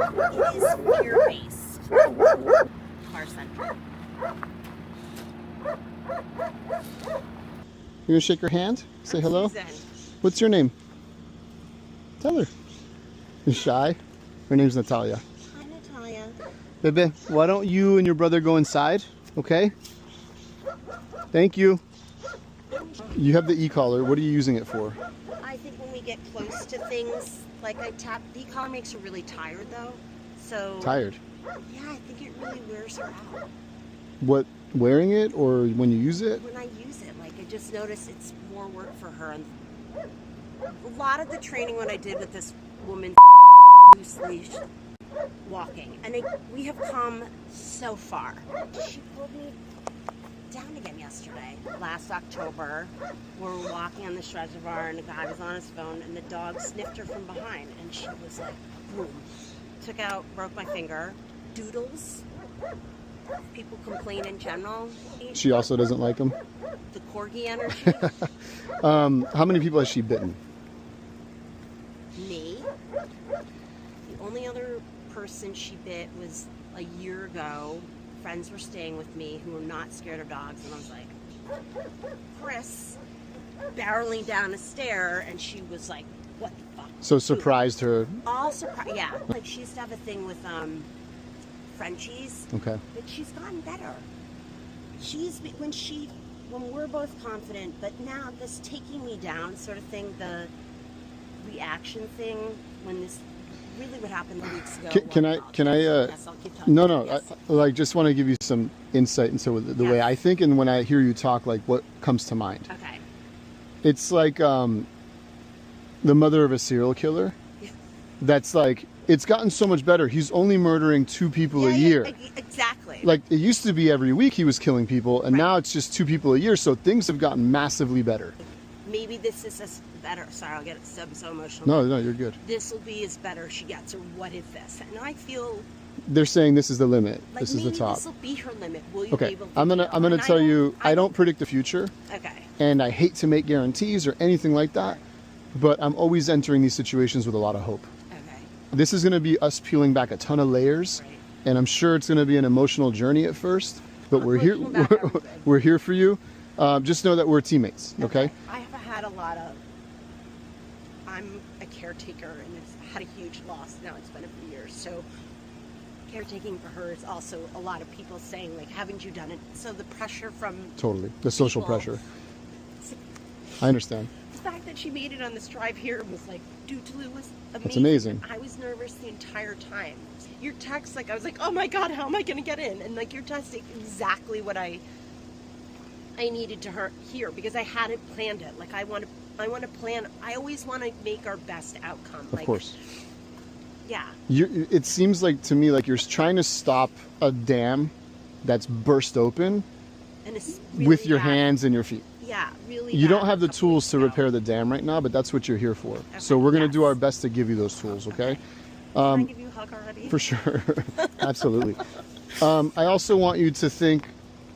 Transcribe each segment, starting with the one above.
It is fear-based, car-centric. You gonna shake her hand? Say hello? Susan. What's your name? Tell her. You're shy? Her name's Natalia. Hi, Natalia. Bebe, why don't you and your brother go inside? Okay? Thank you. You have the e-collar. What are you using it for? I think when we get close to things, like I tap, the e-collar makes her really tired though. So Tired. yeah, I think it really wears her out. What, wearing it or when you use it? When I use it, like I just notice it's more work for her. And a lot of the training what I did with this woman loose leash walking, and we have come so far. She pulled me down again yesterday, last October. We were walking on this reservoir and the guy was on his phone and the dog sniffed her from behind and she was like, boom. Broke my finger. Doodles. People complain in general. She also doesn't like them? The corgi energy. How many people has she bitten? Me. The only other person she bit was a year ago. Friends were staying with me who were not scared of dogs, and I was like, Chris, barreling down a stair, and she was like, what the fuck? So surprised her. All surprised, yeah. Like she used to have a thing with Frenchies. Okay. But she's gotten better. When we're both confident, but now this taking me down sort of thing, the reaction thing, when this really what happened weeks ago. Can I Yes, I'll keep talking. no, Yes. I like just want to give you some insight into the way I think, and when I hear you talk, like what comes to mind. Okay. It's like the mother of a serial killer. Yeah. That's like, it's gotten so much better. He's only murdering 2 people a year. Exactly. Like it used to be every week he was killing people, and Right. now it's just 2 people a year. So things have gotten massively better. Maybe this is better. Sorry, I'll get so emotional. No, you're good. This will be as better she gets, or what is this? And I feel They're saying this is the limit. like This is the top. This will be her limit. Will you be Okay, able to I'm gonna tell you, I don't predict the future, Okay. and I hate to make guarantees or anything like that, but I'm always entering these situations with a lot of hope. Okay. This is gonna be us peeling back a ton of layers, Right. and I'm sure it's gonna be an emotional journey at first, but we're here. Peel back everything. We're here for you. Just know that we're teammates. Okay. I have had a lot of. I'm a caretaker, and it's had a huge loss. Now it's been a few years, so caretaking for her is also a lot of people saying like, "Haven't you done it?" So the pressure from Totally. The social people- pressure. I understand. The fact that she made it on this drive here was like, Doodaloo was amazing. It's amazing. I was nervous the entire time. Your text, like, I was like, oh my God, how am I going to get in? And like, your text exactly what I needed to hear because I hadn't planned it. Like, I want to plan. I always want to make our best outcome. Of course. Yeah. It seems like to me like you're trying to stop a dam that's burst open And it's really with your bad. hands and your feet. Yeah, really. You bad don't have the a couple tools weeks to ago. repair the dam right now, but that's what you're here for. Okay, So we're going to do yes. our best to give you those tools, okay? Can I give you a hug already? For sure. Absolutely. I also want you to think,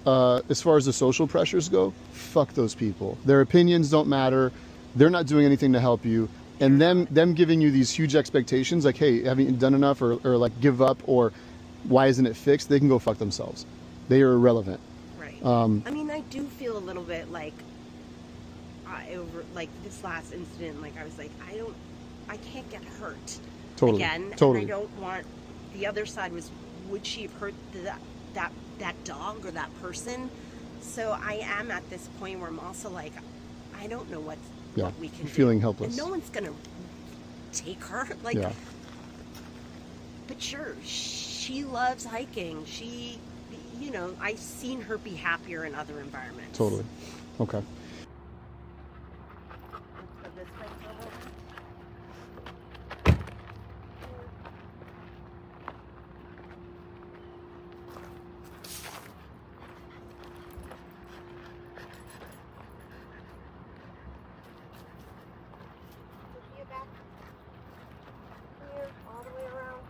as far as the social pressures go, fuck those people. Their opinions don't matter. They're not doing anything to help you. And them giving you these huge expectations, like, hey, haven't you done enough? Or like, give up, or why isn't it fixed? They can go fuck themselves. They are irrelevant. Right. I mean, I do feel a little bit like, like this last incident, like I was like, I can't get hurt Totally. again. Totally. And I don't want, the other side was, would she have hurt that dog or that person? So I am at this point where I'm also like, I don't know what we can do. Feeling helpless. And no one's going to take her. Like, Yeah. but sure, she loves hiking. She, you know, I've seen her be happier in other environments. Totally. Okay. Let's put this way forward. Take you back here, all the way around.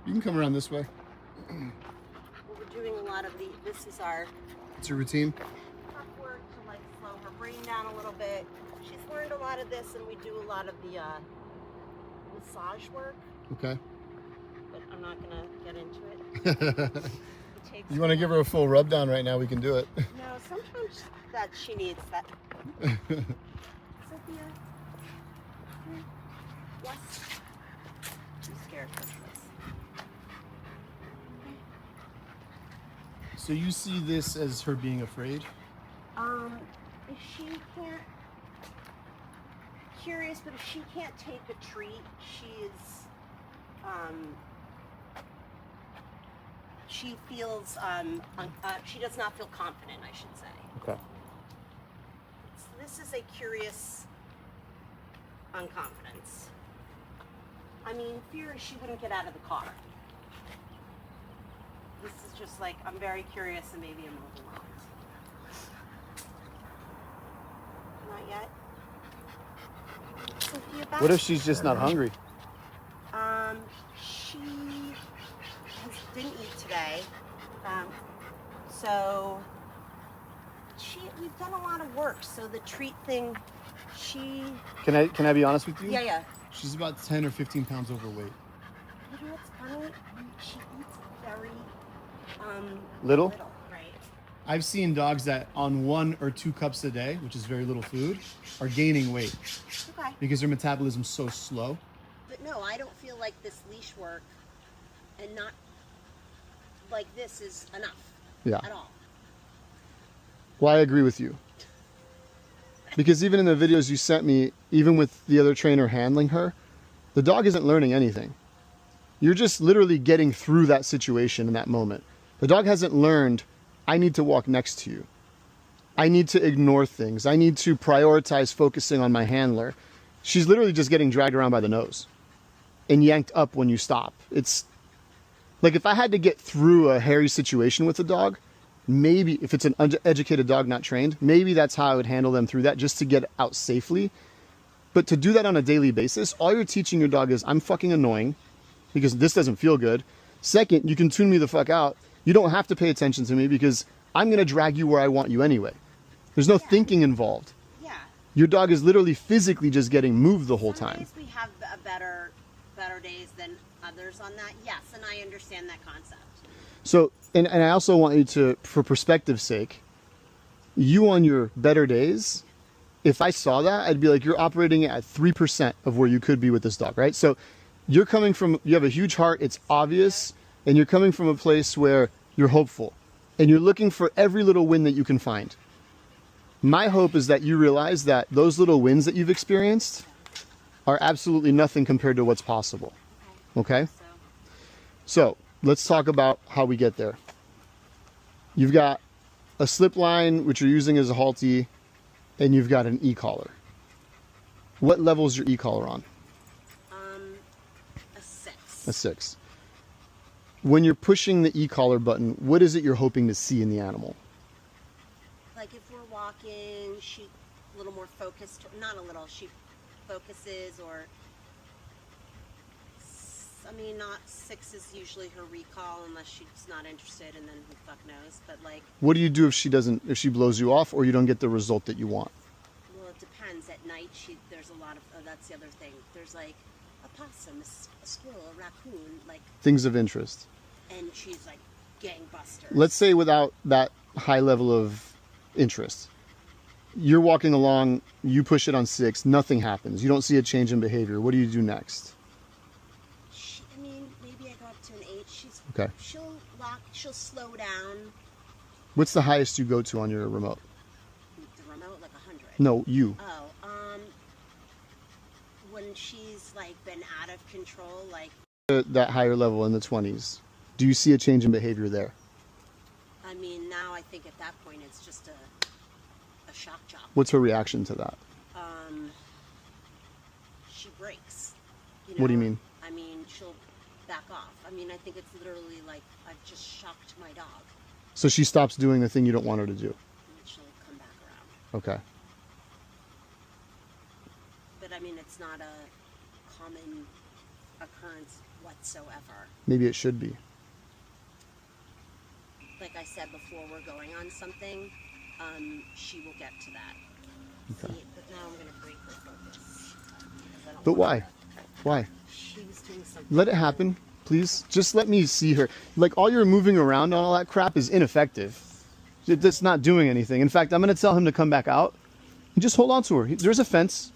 You can come around this way. We're doing a lot of this is our It's your routine. tough work to like slow her brain down a little bit. She's learned a lot of this, and we do a lot of the massage work, Okay. but I'm not gonna get into it. It takes You want to give her a full rub down right now? We can do it. No, sometimes that she needs that. Sophia. Yes. I'm scared for this. So you see this as her being afraid? If she can't, curious, but if she can't take a treat, she feels, she does not feel confident, I should say. Okay. So this is a curious unconfidence. I mean, fear is she wouldn't get out of the car. This is just like, I'm very curious and maybe I'm overwhelmed. Not yet. Sophia, back. What if she's just not hungry? She didn't eat today. So we've done a lot of work. So the treat thing, Can I be honest with you? yeah. She's about 10 or 15 pounds overweight. You know what's funny? She eats very Little? Right. I've seen dogs that on 1 or 2 cups a day, which is very little food, are gaining weight Okay. because their metabolism's so slow. But no, I don't feel like this leash work and not like this is enough. Yeah. At all. Well, I agree with you. Because even in the videos you sent me, even with the other trainer handling her, the dog isn't learning anything. You're just literally getting through that situation in that moment. The dog hasn't learned, I need to walk next to you. I need to ignore things. I need to prioritize focusing on my handler. She's literally just getting dragged around by the nose and yanked up when you stop. It's like if I had to get through a hairy situation with a dog, maybe if it's an uneducated dog not trained, maybe that's how I would handle them through that, just to get out safely. But to do that on a daily basis, all you're teaching your dog is I'm fucking annoying because this doesn't feel good. Second, you can tune me the fuck out. You don't have to pay attention to me because I'm going to drag you where I want you anyway. There's no thinking involved. Yeah. Your dog is literally physically just getting moved the whole Some time. days we have better days than others on that. Yes, and I understand that concept. So, and I also want you to, for perspective's sake, you on your better days, if I saw that, I'd be like, you're operating at 3% of where you could be with this dog, right? So you're coming from, you have a huge heart, it's obvious, and you're coming from a place where you're hopeful, and you're looking for every little win that you can find. My hope is that you realize that those little wins that you've experienced are absolutely nothing compared to what's possible. Okay? So let's talk about how we get there. You've got a slip line, which you're using as a halty, and you've got an e-collar. What level is your e-collar on? A 6. A 6. When you're pushing the e-collar button, what is it you're hoping to see in the animal? Like if we're walking, she a little more focused, not a little, she focuses, or I mean, not 6 is usually her recall unless she's not interested, and then who the fuck knows. But like, what do you do if she blows you off or you don't get the result that you want? well, it depends. At night, there's a lot of that's the other thing. There's like a possum, a squirrel, a raccoon, like Things of interest. and she's like gangbusters. Let's say without that high level of interest. You're walking along, you push it on 6, nothing happens. You don't see a change in behavior. What do you do next? I mean, maybe I go up to an 8. Okay. She'll slow down. What's the highest you go to on your remote? The remote, like 100. No, you. Oh, when she's like been out of control, like That higher level in the 20s. Do you see a change in behavior there? I mean, now I think at that point it's just a shock job. What's her reaction to that? She breaks. What do you mean? I mean, she'll back off. I mean, I think it's literally like I've just shocked my dog. So she stops doing the thing you don't want her to do. And she'll come back around. Okay. But I mean, it's not a common occurrence whatsoever. Maybe it should be. Like I said before, we're going on something. She will get to that. Okay. See, but now I'm going to break her focus. 'Cause I don't But want why? her- Why? She was doing something. Let it happen, please. Just let me see her. Like, all your moving around and all that crap is ineffective. It's not doing anything. In fact, I'm going to tell him to come back out and just hold on to her. There's a fence.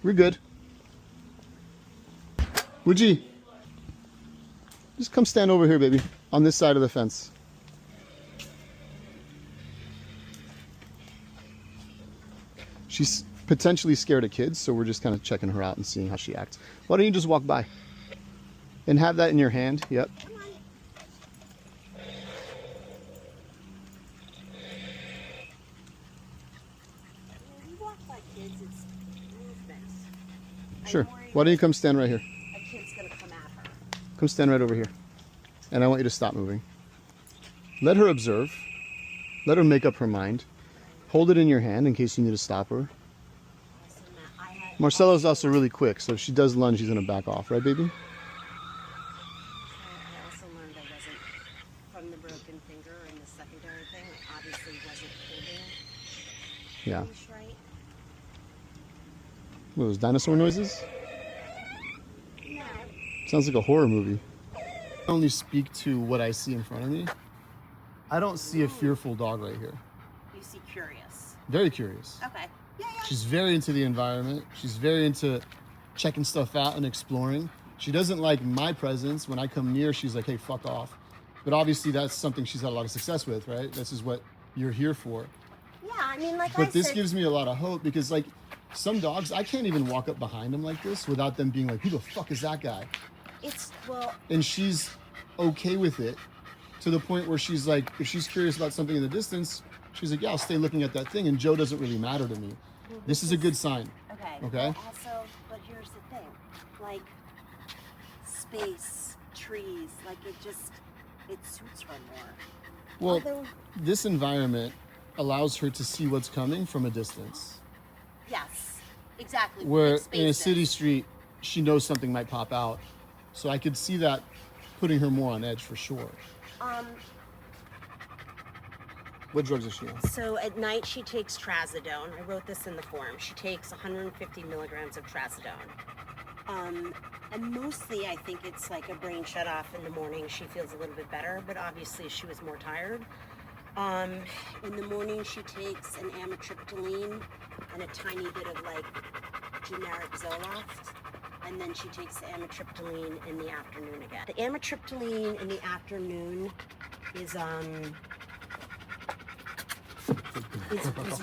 We're good. Wuji, just come stand over here, baby, on this side of the fence. She's potentially scared of kids, so we're just kind of checking her out and seeing how she acts. Why don't you just walk by and have that in your hand? Yep. Come on. When we walk by kids, it's movement. Sure. I'm worried Why don't you come stand right here? a kid's gonna come at her. Come stand right over here. And I want you to stop moving. Let her observe. Let her make up her mind. Hold it in your hand in case you need to stop her. Listen, Matt, I had Marcelo's also really quick, so if she does lunge, she's going to back off. Right, baby? I also learned I wasn't, from the broken finger and the secondary thing, I obviously wasn't holding Yeah. the leash right. What, those dinosaur noises? No. Sounds like a horror movie. I only speak to what I see in front of me. I don't see a fearful dog right here. You see curious. Very curious. Okay. Yeah, yeah. She's very into the environment. She's very into checking stuff out and exploring. She doesn't like my presence. When I come near, she's like, hey, fuck off. But obviously that's something she's had a lot of success with, right? This is what you're here for. Yeah, I mean, like But I this said, gives me a lot of hope because, like, some dogs, I can't even walk up behind them like this without them being like, who the fuck is that guy? it's, well, And she's okay with it to the point where she's like, if she's curious about something in the distance, she's like, yeah, I'll stay looking at that thing. And Joe doesn't really matter to me. This is a good sign. okay. Okay. But also, but here's the thing. Like, space, trees, like it suits her more. Well, Although, this environment allows her to see what's coming from a distance. yes, exactly. Where like in a spaces. city street, she knows something might pop out. So I could see that putting her more on edge for sure. What drugs is she on? So at night she takes trazodone. I wrote this in the form. She takes 150 milligrams of trazodone. And mostly I think it's like a brain shut off in the morning. She feels a little bit better, but obviously she was more tired. In the morning she takes an amitriptyline and a tiny bit of like generic Zoloft. And then she takes the amitriptyline in the afternoon again. The amitriptyline in the afternoon is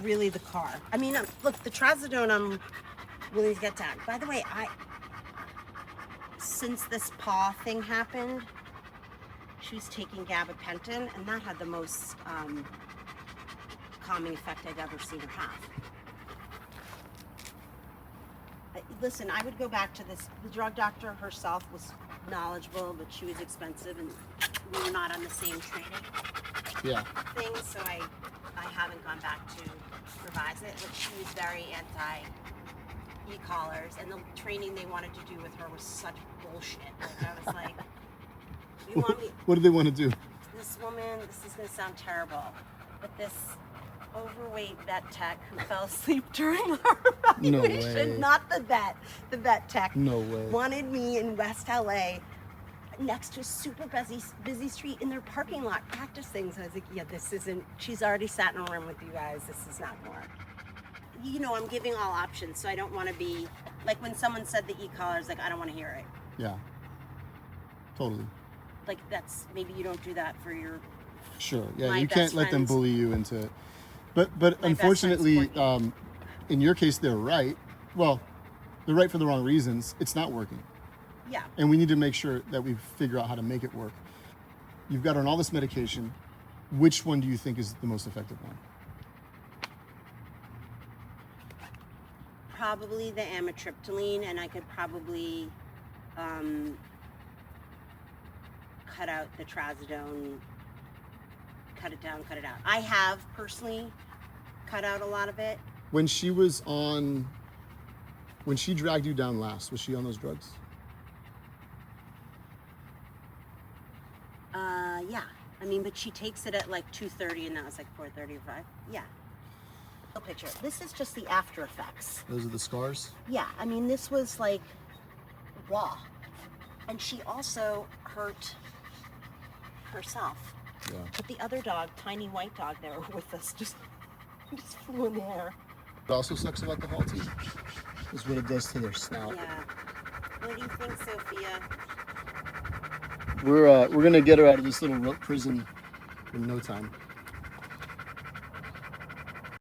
really the car. I mean, look, the trazodone I'm willing to get down. By the way, since this paw thing happened, she was taking gabapentin, and that had the most calming effect I've ever seen her have. Listen, I would go back to this. The drug doctor herself was knowledgeable, but she was expensive, and we were not on the same training thing, so I haven't gone back to revise it, but she was very anti e-collars, and the training they wanted to do with her was such bullshit. Like, I was like, you want me, What do they want to do? this woman, this is going to sound terrible, but this overweight vet tech who fell asleep during our No evaluation, way. not the vet tech, No way. wanted me in West LA next to a super busy street in their parking lot practice things. I was like, yeah, this isn't, she's already sat in a room with you guys, this is not gonna work. You know, I'm giving all options, so I don't want to be like when someone said the e-collars, like I don't want to hear it. Yeah. Totally. Like that's, maybe you don't do that for your Sure. Yeah, My you can't best let them friend's- bully you into it. But My best unfortunately, friend's in your case, they're right. Well, they're right for the wrong reasons. It's not working. yeah. And we need to make sure that we figure out how to make it work. You've got her on all this medication. Which one do you think is the most effective one? Probably the amitriptyline, and I could probably cut out the trazodone, cut it down, cut it out. I have personally cut out a lot of it. When she dragged you down last, was she on those drugs? Yeah. I mean, but she takes it at like 2:30, and that was like 4:30 or 5. Yeah. No picture. This is just the after effects. Those are the scars? Yeah, I mean, this was like raw. And she also hurt herself. Yeah. But the other dog, tiny white dog that were with us, just flew in the air. What also sucks about the Halti is what it does to their snout. Yeah. What do you think, Sophia? We're gonna get her out of this little rope prison in no time.